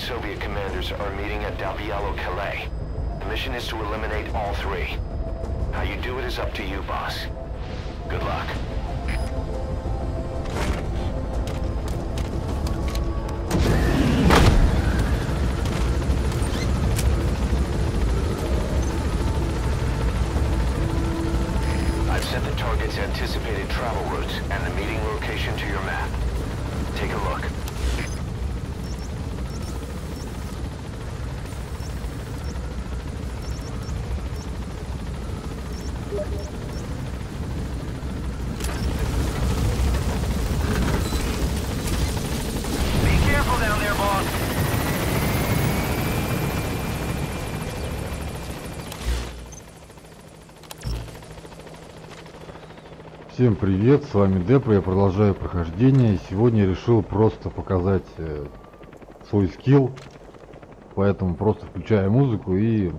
Soviet commanders are meeting at Calais. The mission is to eliminate all three. How you do it is up to you, boss. Good luck. I've set the target's anticipated travel routes and the meeting location to your map. Take a look. Всем привет, с вами Депро, я продолжаю прохождение. Сегодня я решил просто показать свой скилл, поэтому просто включаю музыку и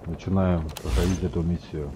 начинаем проходить эту миссию.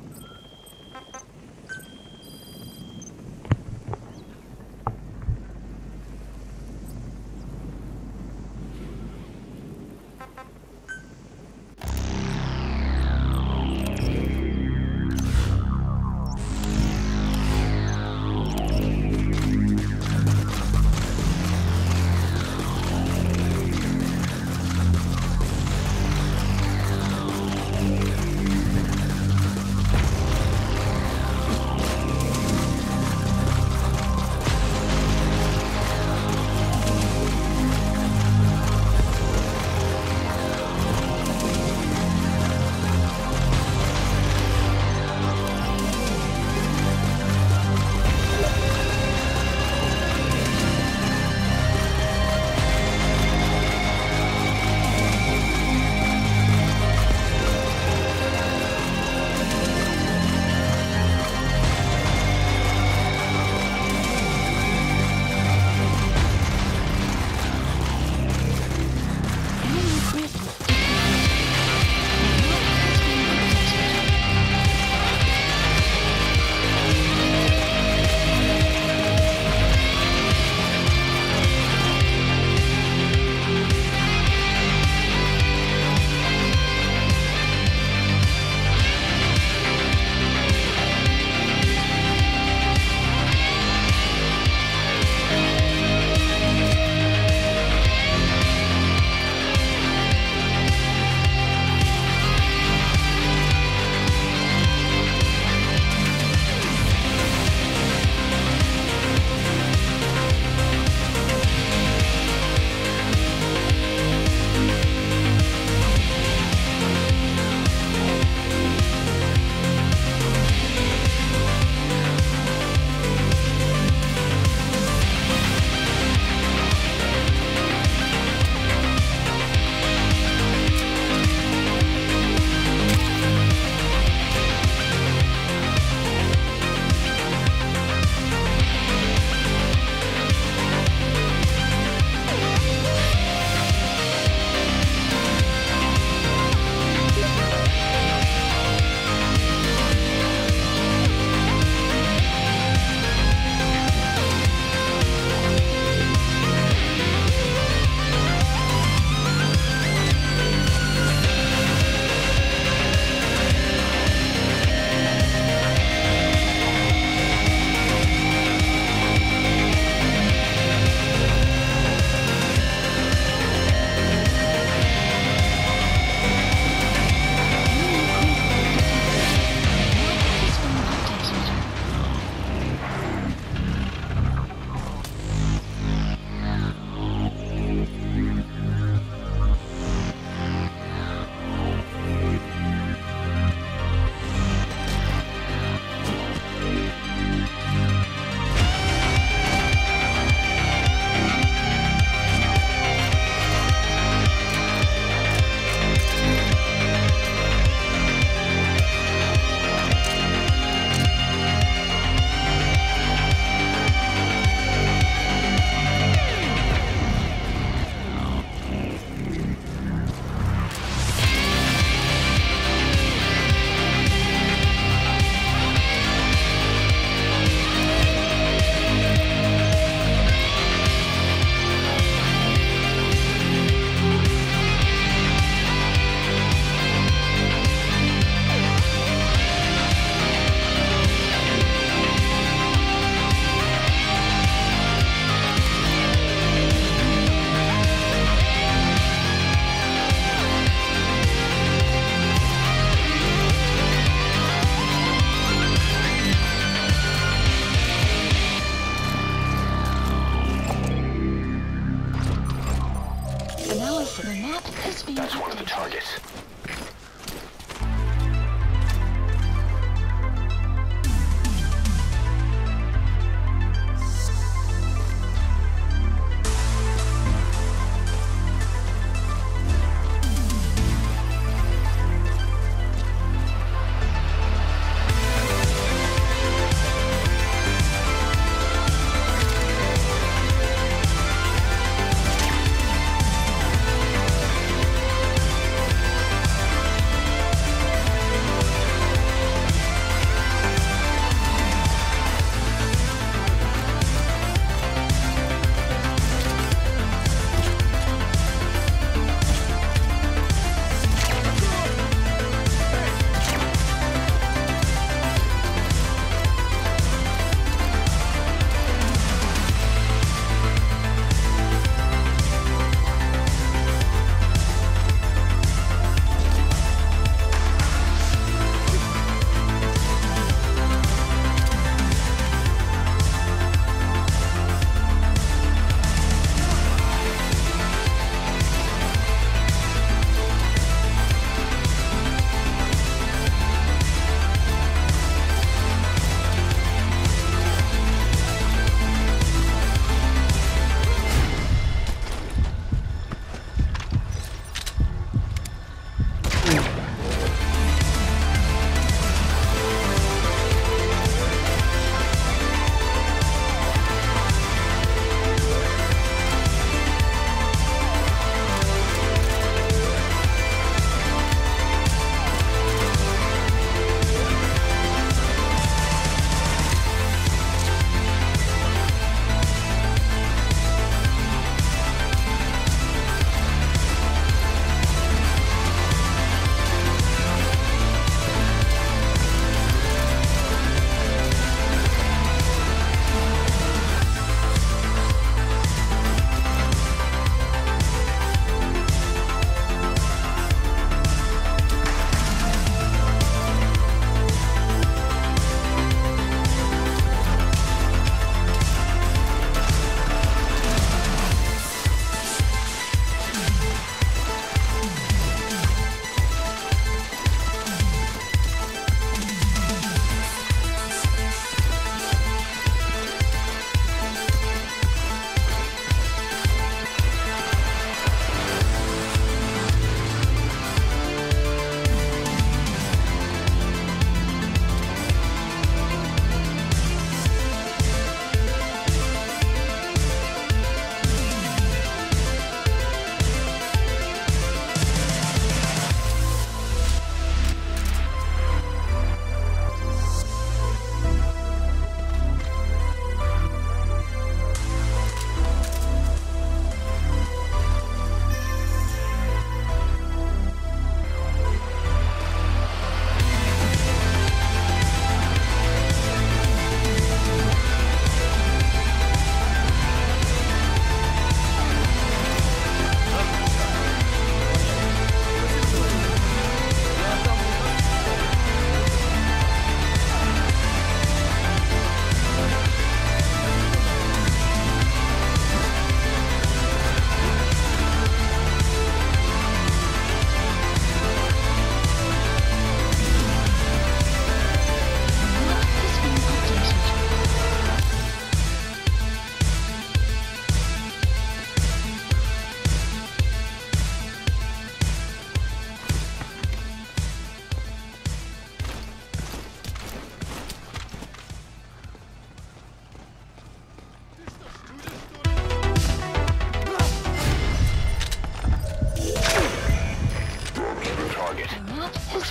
That's one of the targets.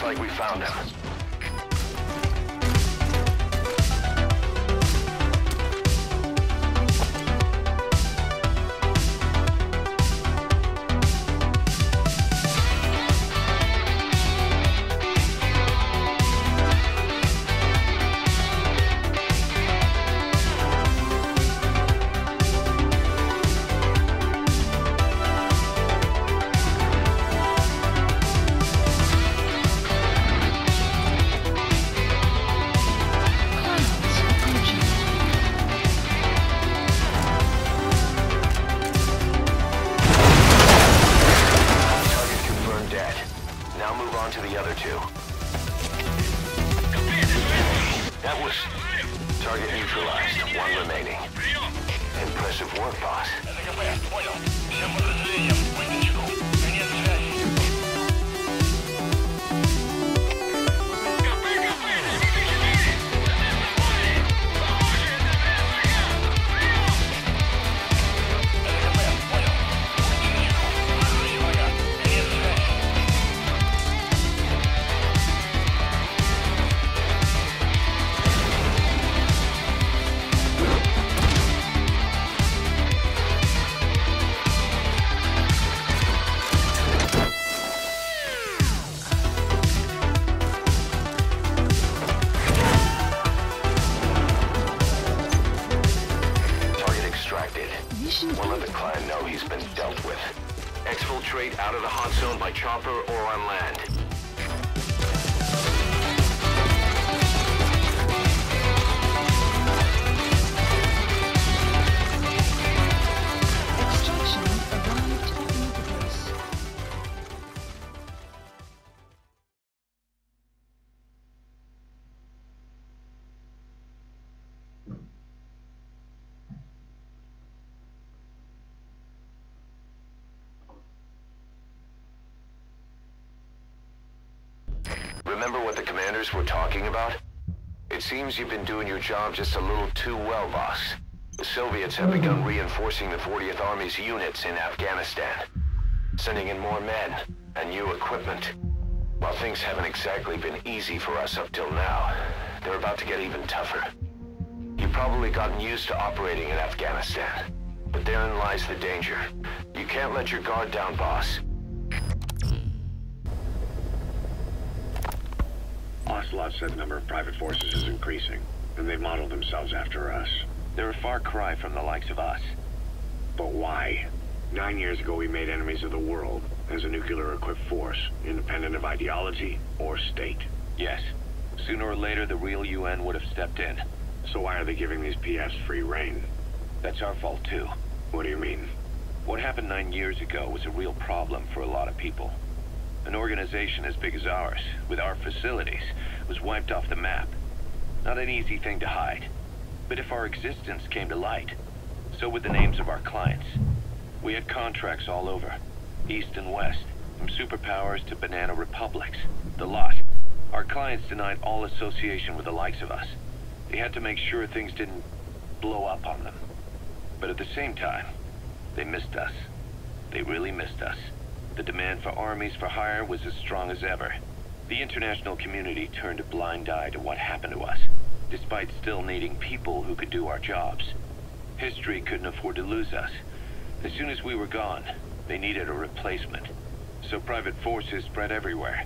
like we found him. 2. That was target neutralized. 1 remaining. Impressive work, boss. We'll let the client know he's been dealt with. Exfiltrate out of the hot zone by chopper or on land. Extraction arrived at interface. Remember what the commanders were talking about? It seems you've been doing your job just a little too well, boss. The Soviets have begun reinforcing the 40th Army's units in Afghanistan, sending in more men and new equipment. While things haven't exactly been easy for us up till now, they're about to get even tougher. You've probably gotten used to operating in Afghanistan, but therein lies the danger. You can't let your guard down, boss. Ocelot said the number of private forces is increasing, and they've modeled themselves after us. They're a far cry from the likes of us. But why? 9 years ago we made enemies of the world as a nuclear-equipped force, independent of ideology or state. Yes. Sooner or later, the real UN would have stepped in. So why are they giving these PFs free rein? That's our fault, too. What do you mean? What happened 9 years ago was a real problem for a lot of people. An organization as big as ours, with our facilities, was wiped off the map. Not an easy thing to hide. But if our existence came to light, so would the names of our clients. We had contracts all over, east and west, from superpowers to banana republics. The lot. Our clients denied all association with the likes of us. They had to make sure things didn't blow up on them. But at the same time, they missed us. They really missed us. The demand for armies for hire was as strong as ever. The international community turned a blind eye to what happened to us, despite still needing people who could do our jobs. History couldn't afford to lose us. As soon as we were gone, they needed a replacement. So private forces spread everywhere.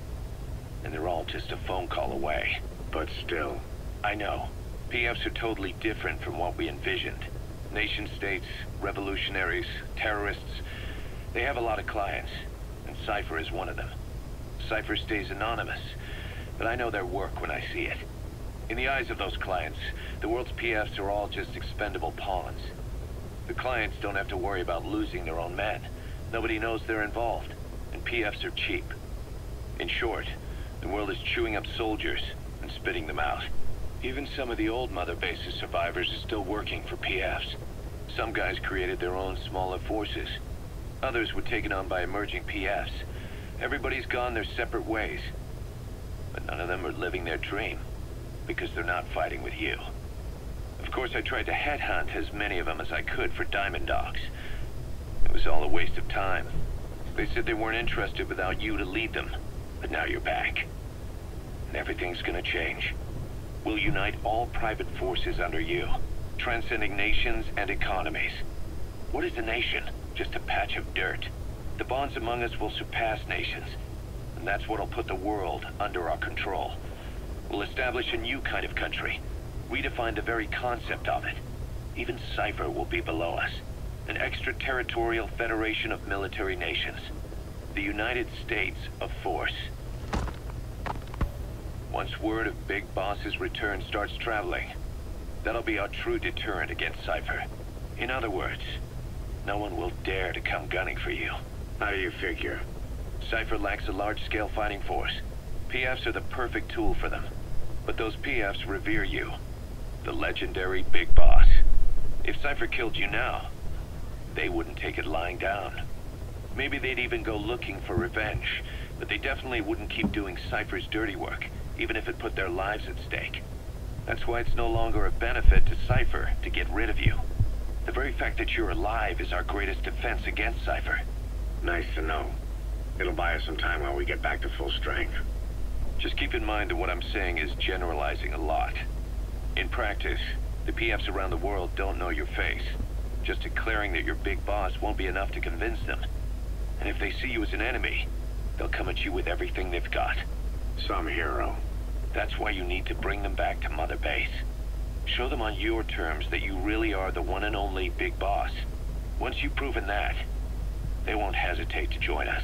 And they're all just a phone call away. But still. I know. PFs are totally different from what we envisioned. Nation-states, revolutionaries, terrorists. They have a lot of clients. And Cypher is one of them. Cypher stays anonymous, but I know their work when I see it. In the eyes of those clients, the world's PFs are all just expendable pawns. The clients don't have to worry about losing their own men. Nobody knows they're involved, and PFs are cheap. In short, the world is chewing up soldiers and spitting them out. Even some of the old Mother Base's survivors are still working for PFs. Some guys created their own smaller forces. Others were taken on by emerging PFs. Everybody's gone their separate ways. But none of them are living their dream, because they're not fighting with you. Of course, I tried to headhunt as many of them as I could for Diamond Dogs. It was all a waste of time. They said they weren't interested without you to lead them. But now you're back. And everything's gonna change. We'll unite all private forces under you, transcending nations and economies. What is a nation? Just a patch of dirt. The bonds among us will surpass nations, and that's what'll put the world under our control. We'll establish a new kind of country, redefine the very concept of it. Even Cypher will be below us, an extraterritorial federation of military nations, the United States of Force. Once word of Big Boss's return starts traveling, that'll be our true deterrent against Cypher. In other words, no one will dare to come gunning for you. How do you figure? Cypher lacks a large-scale fighting force. PFs are the perfect tool for them. But those PFs revere you. The legendary Big Boss. If Cypher killed you now, they wouldn't take it lying down. Maybe they'd even go looking for revenge, but they definitely wouldn't keep doing Cypher's dirty work, even if it put their lives at stake. That's why it's no longer a benefit to Cypher to get rid of you. The very fact that you're alive is our greatest defense against Cypher. Nice to know. It'll buy us some time while we get back to full strength. Just keep in mind that what I'm saying is generalizing a lot. In practice, the PFs around the world don't know your face. Just declaring that you're Big Boss won't be enough to convince them. And if they see you as an enemy, they'll come at you with everything they've got. Some hero. That's why you need to bring them back to Mother Base. Show them on your terms that you really are the one and only Big Boss. Once you've proven that, they won't hesitate to join us.